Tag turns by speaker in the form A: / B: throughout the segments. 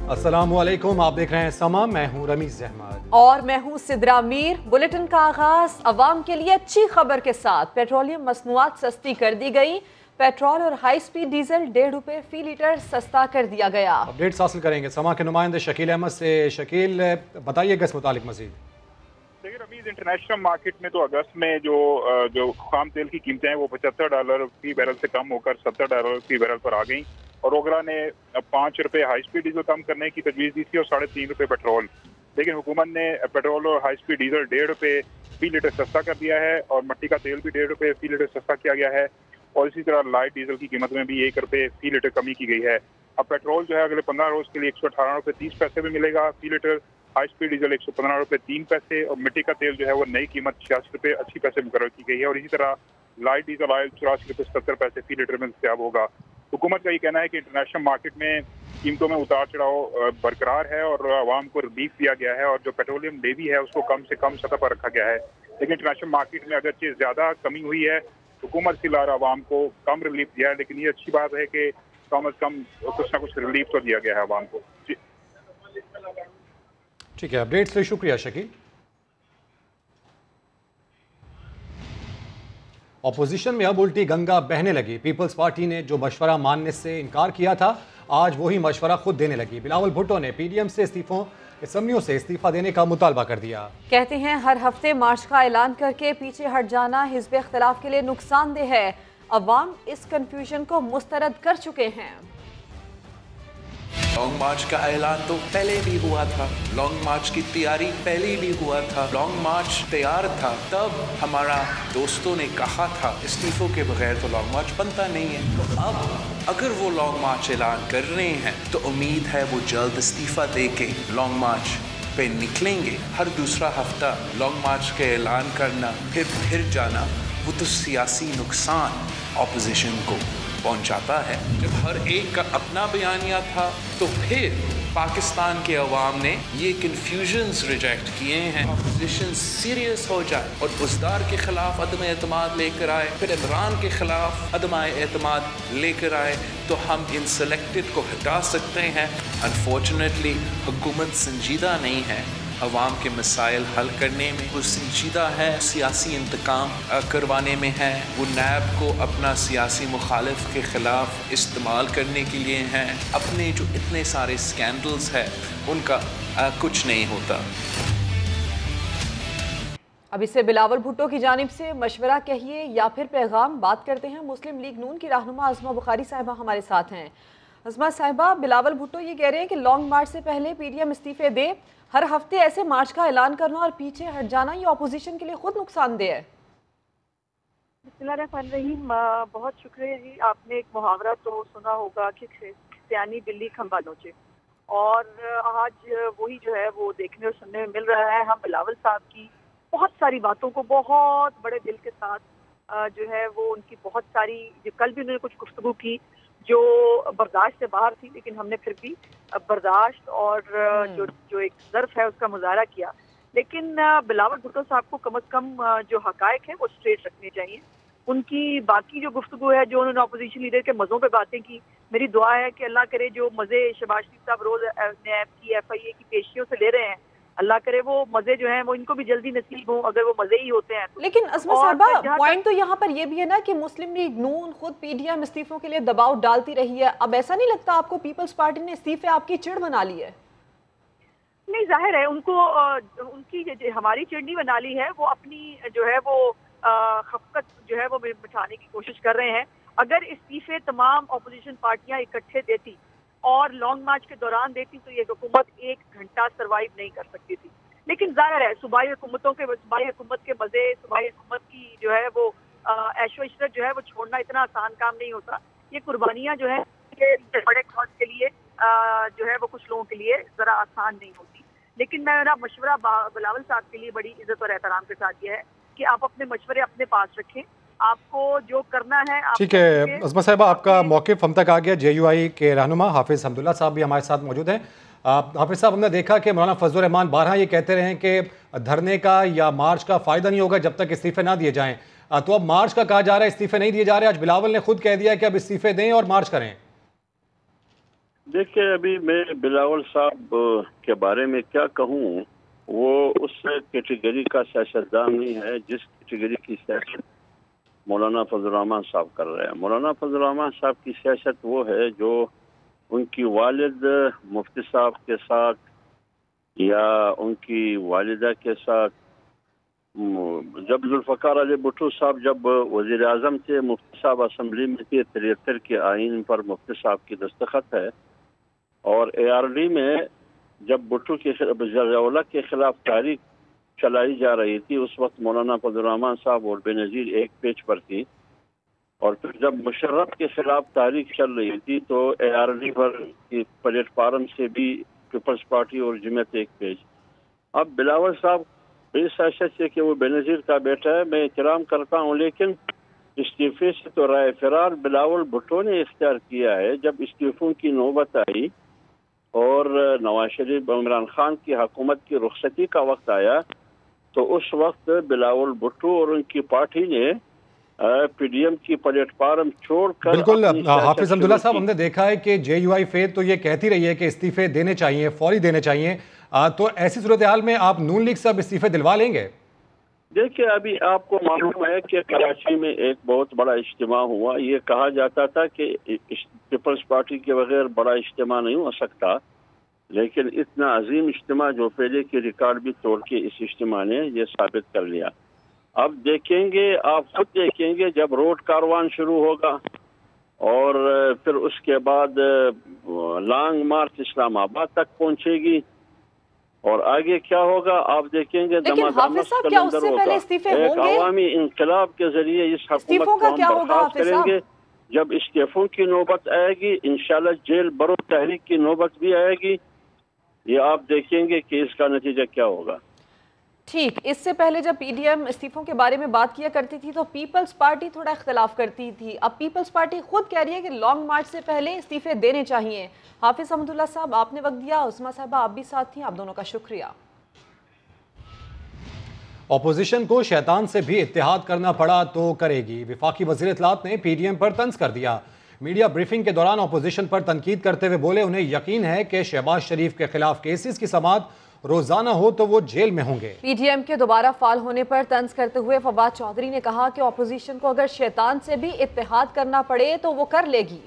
A: अस्सलाम वालेकुम, आप देख रहे हैं समा। मैं हूं रमीज अहमद
B: और मैं हूं सिद्रा मीर। बुलेटिन का आगाज अवाम के लिए अच्छी खबर के साथ। पेट्रोलियम मसनूआत सस्ती कर दी गई। पेट्रोल और हाई स्पीड डीजल 1.5 रुपए फी लीटर सस्ता कर दिया गया।
A: अपडेट्स हासिल करेंगे समा के नुमाइंदे शकील अहमद से। शकील, बताइएगा इस मुतालिक मजीद।
C: देखिए रमीज, इंटरनेशनल मार्केट में तो अगस्त में जो खाम तेल की कीमतें हैं वो $75 फी बैरल से कम होकर $70 फी बैरल पर आ गई। और ओगरा ने 5 रुपए हाई स्पीड डीजल कम करने की तजवीज़ दी थी और 3.5 रुपए पेट्रोल। लेकिन हुकूमत ने पेट्रोल और हाई स्पीड डीजल 1.5 रुपए फी लीटर सस्ता कर दिया है और मट्टी का तेल भी 1.5 रुपए फी लीटर सस्ता किया गया है। और इसी तरह लाइट डीजल की कीमत में भी 1 रुपए फी लीटर कमी की गई है। अब पेट्रोल जो है अगले 15 रोज के लिए 118 रुपए 30 पैसे में मिलेगा फी लीटर। हाई स्पीड डीजल 115 रुपए 3 पैसे और मिट्टी का तेल जो है वो नई कीमत 86 रुपए 80 पैसे मुकर्रर की गई है। और इसी तरह लाइट डीजल ऑयल 84 रुपए 70 पैसे फी लीटर में दस्तयाब होगा। हुकूमत का ये कहना है कि इंटरनेशनल मार्केट में कीमतों में उतार चढ़ाव बरकरार है और आवाम को रिलीफ दिया गया है और जो पेट्रोलियम लेवी है उसको कम से कम सतह पर रखा गया है। लेकिन इंटरनेशनल मार्केट में अगरचे ज्यादा कमी हुई है, हुकूमत की लार आवाम को कम रिलीफ दिया है। लेकिन ये अच्छी बात है कि कम अज कम कुछ ना कुछ रिलीफ तो दिया गया है आवाम को।
A: ठीक है, अपडेट्स के लिए शुक्रिया शकील। अपोजिशन में अब उल्टी गंगा बहने लगी। पीपल्स पार्टी ने जो मशवरा मानने से इनकार किया था, आज वही मशवरा खुद देने लगी। बिलावल भुट्टो ने पीडीएम से असम्बलियों से इस्तीफा देने का मुतालबा कर दिया।
B: कहते हैं हर हफ्ते मार्च का ऐलान करके पीछे हट जाना हिज़्ब इख्तिलाफ के लिए नुकसानदेह है। अवाम इस कंफ्यूजन को मुस्तरद कर चुके हैं।
D: लॉन्ग मार्च का ऐलान तो पहले भी हुआ था, लॉन्ग मार्च की तैयारी पहले भी हुआ था, लॉन्ग मार्च तैयार था। तब हमारा दोस्तों ने कहा था इस्तीफों के बगैर तो लॉन्ग मार्च बनता नहीं है। तो अब अगर वो लॉन्ग मार्च ऐलान कर रहे हैं तो उम्मीद है वो जल्द इस्तीफा दे के लॉन्ग मार्च पे निकलेंगे। हर दूसरा हफ्ता लॉन्ग मार्च का ऐलान करना फिर जाना, वो तो सियासी नुकसान ऑपोजिशन को पहुंचाता है। जब हर एक का अपना बयानिया था तो फिर पाकिस्तान के अवाम ने ये कन्फ्यूजन्स रिजेक्ट किए हैं। अपोजिशन सीरियस हो जाए और बुज़दार के खिलाफ अदम एतमाद लेकर आए, फिर इमरान के खिलाफ अदम एतमाद लेकर आए तो हम इन सेलेक्टेड को हटा सकते हैं। अनफॉर्चुनेटली हुकूमत संजीदा नहीं है अवाम के मसाइल हल करने में, वो संजीदा है सियासी इंतकाम करवाने में है। वो नैब को अपना सियासी मुखालिफ के ख़िलाफ़ इस्तेमाल करने के लिए हैं। अपने जो इतने सारे स्कैंडल्स हैं उनका कुछ नहीं होता।
B: अब इससे बिलावल भुट्टो की जानिब से मशवरा कहिए या फिर पैगाम, बात करते हैं। मुस्लिम लीग नून की रहनुमा अज़मा बुखारी साहिबा हमारे साथ हैं। अज़मा साहिबा, बिलावल भुट्टो ये कह रहे हैं कि लॉन्ग मार्च से पहले पीडीएम इस्तीफे दे। हर हफ्ते ऐसे मार्च का ऐलान करना और पीछे हट जाना ये अपोजिशन के लिए खुद नुकसानदेह है।
E: बिस्मिल्लाहिर्रहमानिर्रहीम, बहुत शुक्रिया जी। आपने एक मुहावरा तो सुना होगा कि सियानी बिल्ली खंबा नोचे, और आज वही जो है वो देखने और सुनने में मिल रहा है। हम बिलावल साहब की बहुत सारी बातों को बहुत बड़े दिल के साथ जो है वो उनकी बहुत सारी, जो कल भी उन्होंने कुछ गुफ्तगू की जो बर्दाश्त से बाहर थी, लेकिन हमने फिर भी बर्दाश्त और जो एक ज़र्फ है उसका मुजाहरा किया। लेकिन बिलावल भुट्टो साहब को कम अज़ कम जो हकायक है वो स्ट्रेट रखने चाहिए। उनकी बाकी जो गुफ्तगू है, जो उन्होंने अपोजिशन लीडर के मज़ों पे बातें की, मेरी दुआ है कि अल्लाह करे जो मज़े शहबाज शरीफ साहब रोज़ नैब की FIA की पेशियों से ले रहे हैं, अल्लाह करे वो मजे जो हैं वो इनको भी जल्दी नसीब हो, अगर वो मजे ही होते हैं तो।
B: लेकिन अज़मा साहिबा, पॉइंट तो यहाँ पर ये भी है ना कि मुस्लिम लीग नून खुद पीडीएम इस्तीफों के लिए दबाव डालती रही है। अब ऐसा नहीं लगता आपको पीपल्स पार्टी ने इस्तीफे आपकी चिढ़ बना ली है?
E: नहीं, जाहिर है उनको उनकी हमारी चिड़नी बना ली है। वो अपनी जो है वो खफकत जो है वो मिटाने की कोशिश कर रहे हैं। अगर इस्तीफे तमाम अपोजिशन पार्टियां इकट्ठे देती और लॉन्ग मार्च के दौरान देती तो ये हुकूमत 1 घंटा सरवाइव नहीं कर सकती थी। लेकिन जाहिर है सूबाई हुकूमत के मजे, सूबाई हुकूमत की जो है वो ऐशो इशरत जो है वो छोड़ना इतना आसान काम नहीं होता। ये कुर्बानियां जो है बड़े कॉज के लिए जो है वो कुछ लोगों के लिए जरा आसान नहीं होती। लेकिन मेरा मशवरा बिलावल साहब के लिए बड़ी इज्जत और एहतराम के साथ ये है कि आप अपने मशवरे अपने पास रखें। आपको जो करना है।
A: ठीक है अज़मा साहिबा, आपका मौक़िफ़ हम तक आ गया। JUI के रहनुमा हाफिज़ हमदुल्ला साहब भी हमारे साथ मौजूद हैं। हाफिज़ साहब, हमने देखा कि मौलाना फजलुर रहमान बारहा ये कहते रहे हैं कि धरने का या मार्च का फ़ायदा नहीं होगा जब तक इस्तीफे ना दिए जाएँ। तो अब मार्च का कहा जा रहा है, इस्तीफे नहीं दिए जा रहे। आज बिलावल ने खुद कह दिया कि अब इस्तीफे दें और मार्च करें।
F: دیکھیں ابھی میں بلاول صاحب کے بارے میں کیا کہوں، وہ اس کیٹیگری کا سیاستدان نہیں ہے جس کیٹیگری کی سیاست مولانا فضل الرحمان صاحب کر رہے ہیں۔ مولانا فضل الرحمان صاحب کی سیاست وہ ہے جو ان کی والد مفتی صاحب کے ساتھ یا ان کی والدہ کے ساتھ، جب ذوالفقار علی بھٹو صاحب جب وزیر اعظم تھے، مفتی صاحب اسمبلی میں تھے، 73 کے آئین پر مفتی صاحب کی دستخط ہے، اور ARD میں جب بھٹو کے ضیاءاللہ کے خلاف تحریک چلائی جا رہی تھی، اس وقت مولانا فضل الرحمان صاحب اور بے نظیر ایک پیج پر تھی، اور پھر جب مشرف کے خلاف تحریک چل رہی تھی تو ARD پر پلیٹ فارم سے بھی پیپلز پارٹی اور جمعیت ایک پیج۔ اب بلاول صاحب اس حیثیت سے کہ وہ بے نظیر کا بیٹا ہے، میں احترام کرتا ہوں، لیکن استعفے سے تو رائے فرار بلاول بھٹو نے اختیار کیا ہے۔ جب استعفوں کی نوبت آئی اور نواز شریف عمران خان کی حکومت کی رخصتی کا وقت آیا تو اس وقت بلاول بھٹو اور ان کی پارٹی نے PDM کی پلیٹ فارم چھوڑ کر
A: بالکل حافظ حمداللہ صاحب، ہم نے دیکھا ہے کہ JUI فیض تو یہ کہتی رہی ہے کہ استعفے دینے چاہیے، فوری دینے چاہیے، تو ایسی صورتحال میں آپ نون لیگ سے اب استعفے دلوا لیں گے؟
F: دیکھیں ابھی آپ کو معلوم ہے کہ کراچی میں ایک بہت بڑا اجتماع ہوا، یہ کہا جاتا تھا کہ پیپلز پارٹی کے بغیر بڑا اجتماع نہیں ہو سکتا، لیکن اتنا عظیم اجتماع جو پہلے کے ریکارڈ بھی توڑ کے اس اجتماع نے یہ ثابت کر لیا۔ اب دیکھیں گے، آپ خود دیکھیں گے جب روڈ کاروان شروع ہوگا اور پھر اس کے بعد لانگ مارچ اسلام آباد تک پہنچے گی اور آگے کیا ہوگا آپ دیکھیں گے۔
B: حافظ صاحب کیا اس سے پہلے استعفے ہوں گے؟
F: ایک عوامی انقلاب کے ذریعے اس حکومت کو ہم برخاست کریں گے۔ جب استعفوں کی نوبت آئے گی انشاءاللہ جیل برو تحریک کی نوبت بھی آئے گی، یہ آپ دیکھیں گے کہ اس کا نتیجہ کیا ہوگا۔
B: ٹھیک، اس سے پہلے جب PDM استعفوں کے بارے میں بات کیا کرتی تھی تو پیپلز پارٹی تھوڑا اختلاف کرتی تھی، اب پیپلز پارٹی خود کہہ رہی ہے کہ لانگ مارچ سے پہلے استعفے دینے چاہیے۔ حافظ حمداللہ صاحب آپ نے وقت دیا، عظمیٰ صاحبہ آپ بھی ساتھ تھیں، آپ دونوں کا شکریہ۔
A: اپوزیشن کو شیطان سے بھی اتحاد کرنا پڑا تو کرے گی، وفاقی وزیر اطلاعات نے PDM پر طنز کر دیا۔ میڈیا بریفنگ کے دوران اپوزیشن پر تنقید کرتے ہوئے بولے انہیں یقین ہے کہ شہباز شریف کے خلاف کیسز کی سماعت روزانہ ہو تو وہ جیل میں ہوں گے۔
B: PDM کے دوبارہ فعال ہونے پر طنز کرتے ہوئے فواد چودھری نے کہا کہ اپوزیشن کو اگر شیطان سے بھی اتحاد کرنا پڑے تو وہ کر لے گی۔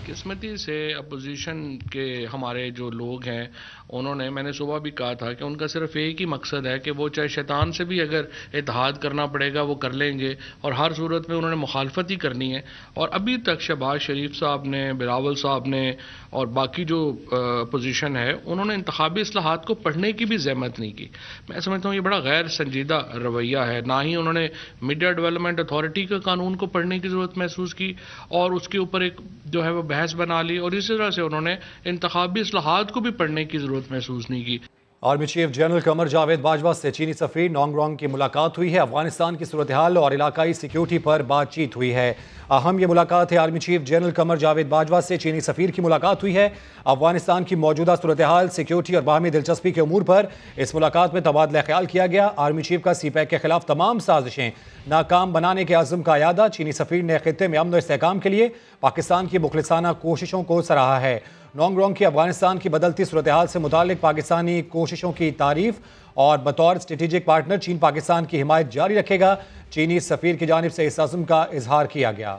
G: قسمتی سے اپوزیشن کے ہمارے جو لوگ ہیں انہوں نے، میں نے صبح بھی کہا تھا کہ ان کا صرف ایک ہی مقصد ہے کہ وہ چاہے شیطان سے بھی اگر اتحاد کرنا پڑے گا وہ کر لیں گے، اور ہر صورت میں انہوں نے مخالفت ہی کرنی ہے۔ اور ابھی تک شہباز شریف صاحب نے، بلاول صاحب نے اور باقی جو اپوزیشن ہے انہوں نے انتخابی اصلاحات کو پڑھنے کی بھی زحمت نہیں کی۔ میں سمجھتا ہوں یہ بڑا غیر سنجیدہ رویہ ہے۔ نہ ہی انہوں نے میڈیا ڈیولپمنٹ اتھارٹی کے قانون کو پڑھنے کی ضرورت محسوس کی اور اس کے اوپر ایک جو ہے وہ بحث بنا لی، اور اسی طرح سے انہوں نے انتخابی اصلاحات کو بھی پڑھنے کی ضرورت محسوس نہیں کی۔
A: Army chief general Qamar Javed Bajwa سے چینی سفیر نونگ رونگ کی ملاقات ہوئی ہے۔ افغانستان کی صورتحال اور علاقائی سیکیورٹی پر بات چیت ہوئی ہے۔ اہم یہ ملاقات ہے۔ Army chief general Qamar Javed Bajwa سے چینی سفیر کی ملاقات ہوئی ہے۔ افغانستان کی موجودہ صورتحال، سیکیورٹی اور باہمی دلچسپی کے امور پر اس ملاقات میں تبادلہ خیال کیا گیا۔ آرمی چیف کا CPEC کے خلاف تمام سازشیں ناکام بنانے کے عزم کا اعادہ۔ چینی سفیر نے خطے میں امن و استحکام کے لیے پاکستان کی مخلصانہ کوششوں کو سراہا ہے۔ نونگ رونگ کی افغانستان کی بدلتی صورتحال سے متعلق پاکستانی کوششوں کی تعریف اور بطور اسٹریٹجک پارٹنر چین پاکستان کی حمایت جاری رکھے گا۔ چینی سفیر کی جانب سے اس عزم کا اظہار کیا گیا۔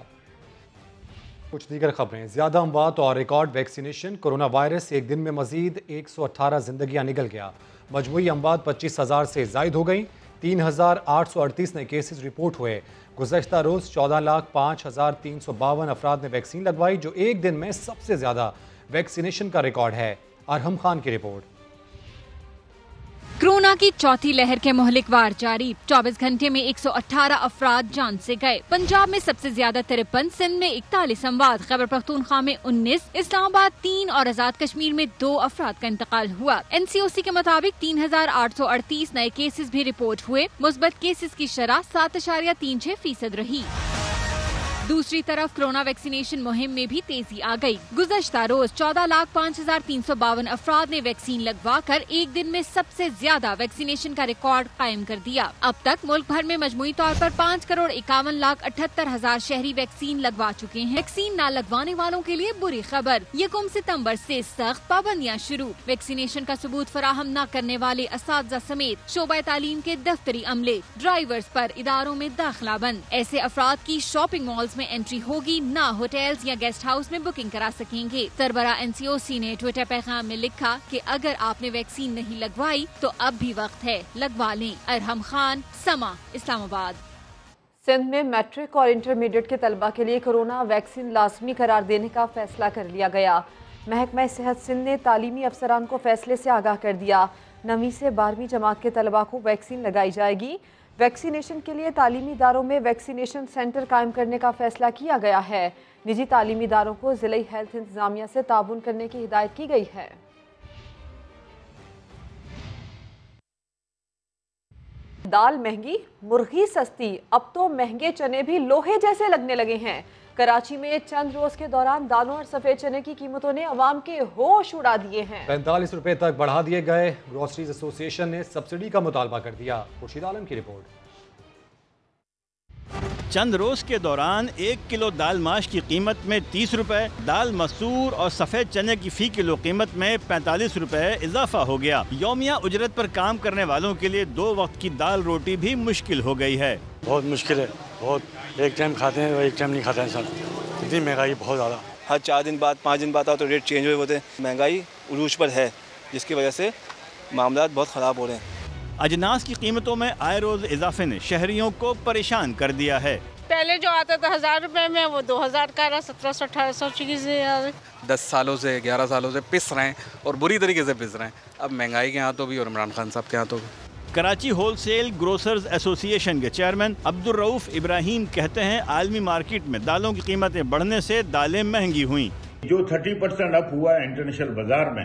A: کچھ دیگر خبریں، زیادہ اموات اور ریکارڈ ویکسینیشن، کورونا وائرس ایک دن میں مزید 118 زندگیاں نگل گیا۔ مجموعی اموات 25,000 سے زائد ہو گئیں۔ 3,838 نئے کیسز رپورٹ ہوئے۔ گزشتہ روز 14,05,352 افراد نے ویکسین لگوائی، جو ایک دن میں سب سے زیادہ ویکسینیشن کا ریکارڈ ہے۔ ارحم خان کی رپورٹ۔
H: کورونا کی چوتھی لہر کے مہلک وار جاری، 24 گھنٹے میں 118 افراد جان سے گئے۔ پنجاب میں سب سے زیادہ 53، سندھ میں 41 اموات، خیبر پختونخوا میں 19، اسلام آباد 3 اور آزاد کشمیر میں 2 افراد کا انتقال ہوا۔ NCOC کے مطابق 3,838 نئے کیسز بھی رپورٹ ہوئے۔ مثبت کیسز کی شرح 7.36% رہی۔ दूसरी तरफ कोरोना वैक्सीनेशन मुहिम में भी तेजी आ गई। गुज़श्ता रोज 14,05,352 अफराद ने वैक्सीन लगवा कर एक दिन में सबसे ज्यादा वैक्सीनेशन का रिकॉर्ड कायम कर दिया। अब तक मुल्क भर में मजमूई तौर पर 5,51,78,000 शहरी वैक्सीन लगवा चुके हैं। वैक्सीन न लगवाने वालों के लिए बुरी खबर, 1 सितम्बर से सख्त पाबंदियाँ शुरू। वैक्सीनेशन का सबूत फराहम न करने वाले असातिज़ा समेत शोबा तालीम के दफ्तरी अमले, ड्राइवर्स पर इदारों में दाखिला बंद। ऐसे अफराद की शॉपिंग मॉल्स में एंट्री होगी, न होटल्स या गेस्ट हाउस में बुकिंग करा सकेंगे। सरबरा NCOC ने ट्विटर पैगाम में लिखा कि अगर आपने वैक्सीन नहीं लगवाई तो अब भी वक्त है, लगवा लें। अरहम खान, समा, इस्लामाबाद।
B: सिंध में मैट्रिक और इंटरमीडिएट के तलबा के लिए कोरोना वैक्सीन लाजमी करार देने का फैसला कर लिया गया। महकमा सेहत सिंध ने तालीमी अफसरान को फैसले से आगाह कर दिया। 9वीं से 12वीं जमात के तलबा को वैक्सीन लगाई जाएगी। वैक्सीनेशन के लिए तालीमी इदारों में वैक्सीनेशन सेंटर कायम करने का फैसला किया गया है। निजी तालीमी इदारों को ज़िले हेल्थ इंतजामिया से ताउन करने की हिदायत की गई है। दाल महंगी, मुर्गी सस्ती, अब तो महंगे चने भी लोहे जैसे लगने लगे हैं। कराची में चंद रोज के दौरान दालों और सफेद चने की कीमतों ने अवाम के होश उड़ा दिए हैं।
A: 45 रुपए तक बढ़ा दिए गए। ग्रोसरीज एसोसिएशन ने सब्सिडी का मुतालबा कर दिया। खुर्शीद आलम की रिपोर्ट।
I: चंद रोज के दौरान 1 किलो दाल माश की कीमत में 30 रुपए, दाल मसूर और सफेद चने की फी किलो कीमत में 45 रुपए इजाफा हो गया। यौमिया उजरत पर काम करने वालों के लिए 2 वक्त की दाल रोटी भी मुश्किल हो गई है।
J: बहुत मुश्किल है, बहुत। एक टाइम खाते हैं और एक टाइम नहीं खाता है इंसान। इतनी महंगाई बहुत ज़्यादा।
K: हर 4 दिन बाद 5 दिन बाद आओ तो रेट चेंज हुए होते हैं। महंगाई उरूज पर है, जिसकी वजह से मामला बहुत ख़राब हो रहे हैं।
I: अजनास की कीमतों में आए रोज इजाफे ने शहरियों को परेशान कर दिया है।
L: पहले जो आता था 1000 रुपए में, वो 2000 का रहा, 1700-1800 चीज़ें
M: 10 सालों से 11 सालों से पिस रहे हैं और बुरी तरीके से पिस रहे हैं। अब महंगाई के यहाँ तो भी और इमरान खान साहब के यहाँ तो भी।
I: कराची होलसेल ग्रोसर्स एसोसिएशन के चेयरमैन अब्दुल रऊफ इब्राहिम कहते हैं आलमी मार्केट में दालों की कीमतें बढ़ने से दालें महंगी हुई।
N: जो 30% अप हुआ है इंटरनेशनल बाजार में,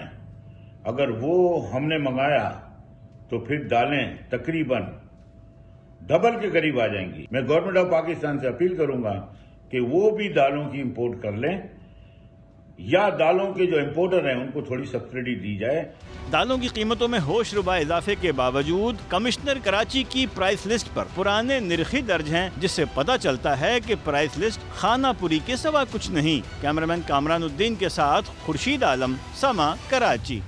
N: अगर वो हमने मंगाया तो फिर दालें तकरीबन डबल के करीब आ जाएंगी। मैं गवर्नमेंट ऑफ पाकिस्तान से अपील करूंगा कि वो भी दालों की इंपोर्ट कर लें, या दालों के जो इंपोर्टर हैं उनको थोड़ी सब्सिडी दी जाए।
I: दालों की कीमतों में होश रुबा इजाफे के बावजूद कमिश्नर कराची की प्राइस लिस्ट पर पुराने निरखी दर्ज हैं, जिससे पता चलता है कि प्राइस लिस्ट खानापुरी के सिवा कुछ नहीं। कैमरामैन कामरानुद्दीन के साथ खुर्शीद आलम, समा, कराची।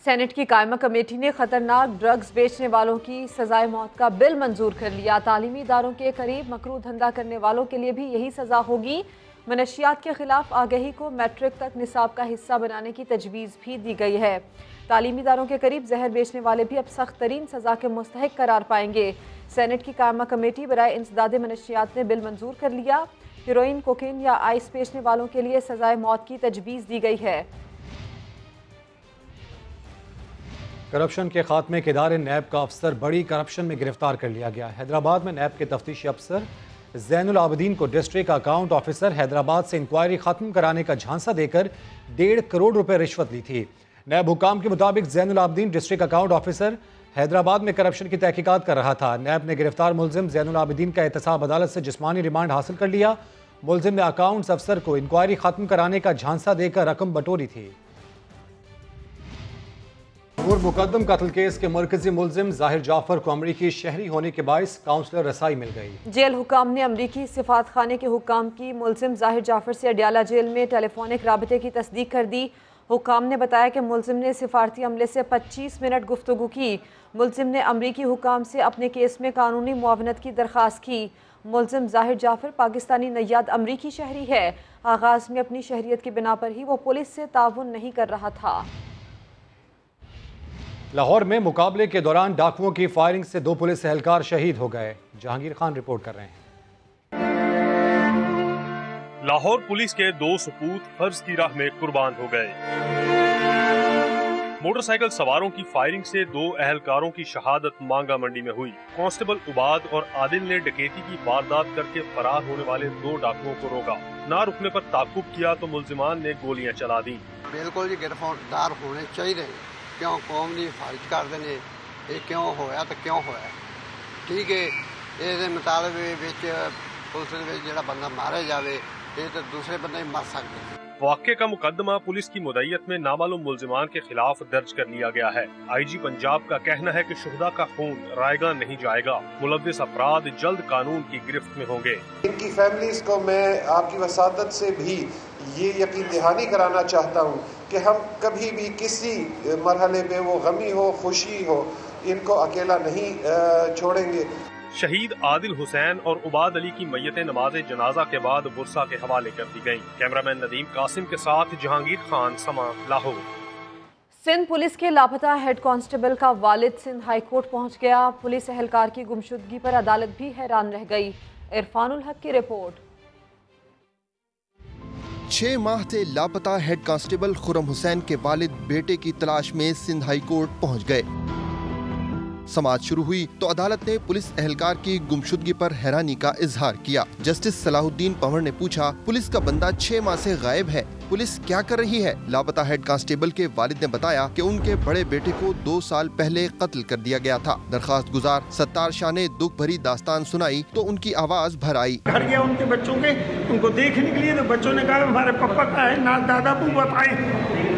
B: सेनेट की कायमा कमेटी ने खतरनाक ड्रग्स बेचने वालों की सजाए मौत का बिल मंजूर कर लिया। तालीमी इदारों के करीब मकरू धंधा करने वालों के लिए भी यही सजा होगी। मनशियात के खिलाफ आगही को मैट्रिक तक निसाब का हिस्सा बनाने की तजवीज़ भी दी गई है। तालीमी इदारों के करीब जहर बेचने वाले भी अब सख्त तरीन सजा के मुस्तहिक करार पाएंगे। सेनेट की कायमा कमेटी बराए इंसदाद मनशियात ने बिल मंजूर कर लिया। हेरोइन, कोकीन या आइस बेचने वालों के लिए सजाए मौत की तजवीज़ दी गई है।
A: करप्शन के खात्मे के इदारे नैब का अफसर बड़ी करप्शन में गिरफ्तार कर लिया गया। हैदराबाद में नैब के तफ्तीशी अफसर ज़ैनुल आबिदीन को डिस्ट्रिक्ट अकाउंट ऑफिसर हैदराबाद से इंक्वायरी खत्म कराने का झांसा देकर 1.5 करोड़ रुपए रिश्वत ली थी। नैब हुकाम के मुताबिक Zainul Abidin district account officer Hyderabad में करप्शन की तहकीकात कर रहा था। नैब ने गिरफ्तार मुलजिम ज़ैनुल आबिदीन का एहतसाब अदालत से जिस्मानी रिमांड हासिल कर लिया। मुलजिम ने अकाउंट्स अफसर को इंक्वायरी खत्म कराने का झांसा देकर रकम बटोरी थी। मुकदम कत्ल केस के मरकजी मुलजिम जाहिर जाफर को अमरीकी शहरी होने के बाइस काउंसलर रसाई मिल गई। जेल हुकाम ने अमरीकी सिफात खाने के हुकाम की मुलजिम जाहिर जाफर से अडियाला जेल में टेलीफोनिक राबते की तस्दीक कर दी। हुकाम ने बताया कि मुलजिम ने सिफारती अमले से 25 मिनट गुफ्तगू की। मुलजिम ने अमरीकी हुकाम से अपने केस में कानूनी मुआवनत की दरख्वास्त की। मुलजिम जाहिर जाफर पाकिस्तानी नैयाद अमरीकी शहरी है। आगाज में अपनी शहरियत की बिना पर ही वो पुलिस से ताउन नहीं कर रहा था। लाहौर में मुकाबले के दौरान डाकुओं की फायरिंग से 2 पुलिस एहलकार शहीद हो गए। जहांगीर खान रिपोर्ट कर रहे हैं।
O: लाहौर पुलिस के 2 सपूत फर्ज की राह में कुर्बान हो गए। मोटरसाइकिल सवारों की फायरिंग से 2 एहलकारों की शहादत मांगा मंडी में हुई। कांस्टेबल उबाद और आदिल ने डकैती की वारदात करके फरार होने वाले 2 डाकुओं को रोका। ना रुकने पर ताकुब किया तो मुलजिमान ने गोलियां चला दी।
P: बिल्कुल जी गिरफ्तार होने चाहिए। क्यों कौम की हिफाजत करते हैं, ये क्यों होया तो क्यों होया। ठीक है, ये मुतालबे पुलिस जेड़ा बंदा मारे जावे ये तो दूसरे बंदे मर सकते।
O: वाक़े का मुकदमा पुलिस की मुदैयत में नामालूम मुल्जिमान के खिलाफ दर्ज कर लिया गया है। IG पंजाब का कहना है कि शुहदा का खून रायगा नहीं जाएगा, मुलव्विस अफराद जल्द कानून की गिरफ्त में होंगे।
Q: इनकी फैमिलीज को मैं आपकी वसादत से भी ये यकीन दहानी कराना चाहता हूँ कि हम कभी भी किसी मरहले पे वो गमी हो खुशी हो इनको अकेला नहीं छोड़ेंगे।
O: शहीद आदिल हुसैन और उबाद अली की मैयतें नमाज जनाजा के बाद बुरसा के हवाले कर दी गयी। कैमरामैन नदीम कासिम के साथ जहांगीर खान, समा, लाहौर।
B: सिंध पुलिस के लापता हेड कांस्टेबल का वालिद सिंध हाई कोर्ट पहुंच गया। पुलिस एहलकार की गुमशुदगी पर अदालत भी हैरान रह गई। इरफानुल हक की रिपोर्ट।
R: 6 माह से लापता हेड कांस्टेबल खुर्रम हुसैन के वालिद बेटे की तलाश में सिंध हाई कोर्ट पहुंच गए। समाअत शुरू हुई तो अदालत ने पुलिस एहलकार की गुमशुदगी पर हैरानी का इजहार किया। जस्टिस सलाहुद्दीन पंवर ने पूछा, पुलिस का बंदा 6 माह से गायब है, पुलिस क्या कर रही है? लापता हेड कांस्टेबल के वालिद ने बताया कि उनके बड़े बेटे को 2 साल पहले कत्ल कर दिया गया था। दरखास्त गुजार सत्तार शाह ने दुख भरी दास्तान सुनाई तो उनकी आवाज भर आई।
S: घर गया उनके बच्चों के, उनको देखने के लिए, तो बच्चों ने कहा हमारे पापा का है ना दादा बुआ बताए,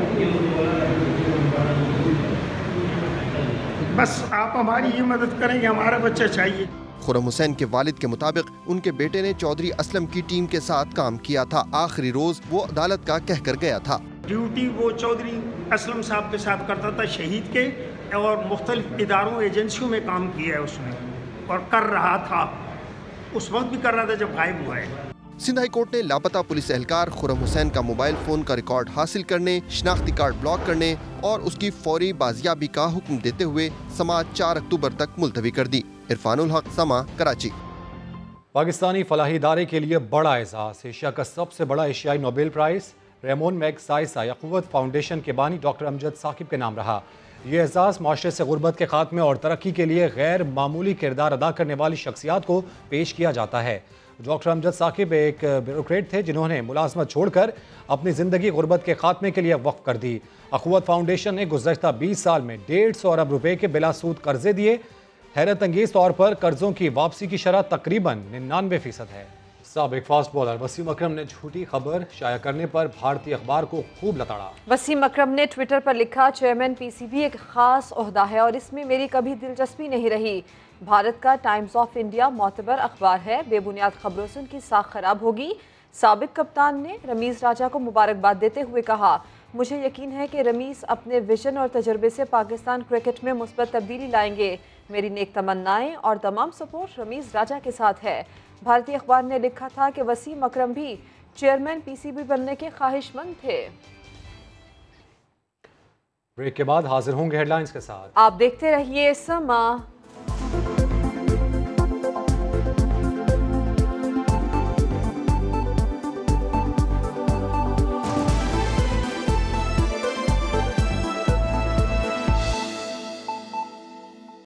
S: बस आप हमारी ये मदद करेंगे, हमारा बच्चा चाहिए।
R: खुर्रम हुसैन के वालिद के मुताबिक उनके बेटे ने चौधरी असलम की टीम के साथ काम किया था। आखिरी रोज वो अदालत का कहकर गया था।
S: ड्यूटी वो चौधरी असलम साहब के साथ करता था शहीद के, और मुख्तलिफ इदारों एजेंसियों में काम किया है उसने, और कर रहा था, उस वक्त भी कर रहा था जब गायब हुआ है।
R: सिंध हाई कोर्ट ने लापता पुलिस एहलकार खुर्रम हुसैन का मोबाइल फोन का रिकॉर्ड हासिल करने, शनाख्ती कार्ड ब्लॉक करने और उसकी फौरी बाजियाबी का हुक्म देते हुए समाअत 4 अक्टूबर तक मुलतवी कर दी। इरफानुल हक, समा, कराची।
A: पाकिस्तानी फलाही इदारे के लिए बड़ा एजाज़। एशिया का सबसे बड़ा एशियाई नोबेल प्राइज़ रेमोन मैगसाइसा यकूवत फाउंडेशन के बानी डॉक्टर अमजद साकिब के नाम रहा। ये एजाज़ माशरे से गुर्बत के खात्मे और तरक्की के लिए गैर मामूली किरदार अदा करने वाली शख्सियात को पेश किया जाता है। डॉक्टर अमजद साकिब एक ब्यूरोक्रेट थे जिन्होंने मुलाजमत छोड़कर अपनी ज़िंदगी गुर्बत के खात्मे के लिए वक्फ कर दी। अखुवत फाउंडेशन ने गुज़श्ता 20 साल में 150 अरब रुपए के बिलासूद कर्जे दिए। हैरत अंगेज़ तौर पर कर्जों की वापसी की शरह तकरीबन 99% है। साबिक फास्ट बॉलर वसीम अकरम ने झूठी खबर शाया करने पर भारतीय अखबार को खूब लताड़ा।
B: वसीम अकरम ने ट्विटर पर लिखा, चेयरमैन PCB एक खास ओहदा है और इसमें मेरी कभी दिलचस्पी नहीं रही। भारत का टाइम्स ऑफ इंडिया मोतबर अखबार है, बेबुनियाद खबरों से उनकी साख खराब होगी। साबिक कप्तान ने रमीज़ राजा को मुबारकबाद देते हुए कहा, मुझे यकीन है कि रमीज़ अपने विजन और तजर्बे से पाकिस्तान क्रिकेट में मुस्बत तब्दीली लाएंगे। मेरी नेक तमन्नाएं और तमाम सपोर्ट रमीज़ राजा के साथ है। भारतीय अखबार ने लिखा था कि वसीम अकरम भी चेयरमैन PCB बनने के ख्वाहिशमंद थे।
A: ब्रेक के बाद हाजिर होंगे हेडलाइंस के साथ।
B: आप देखते रहिए समा।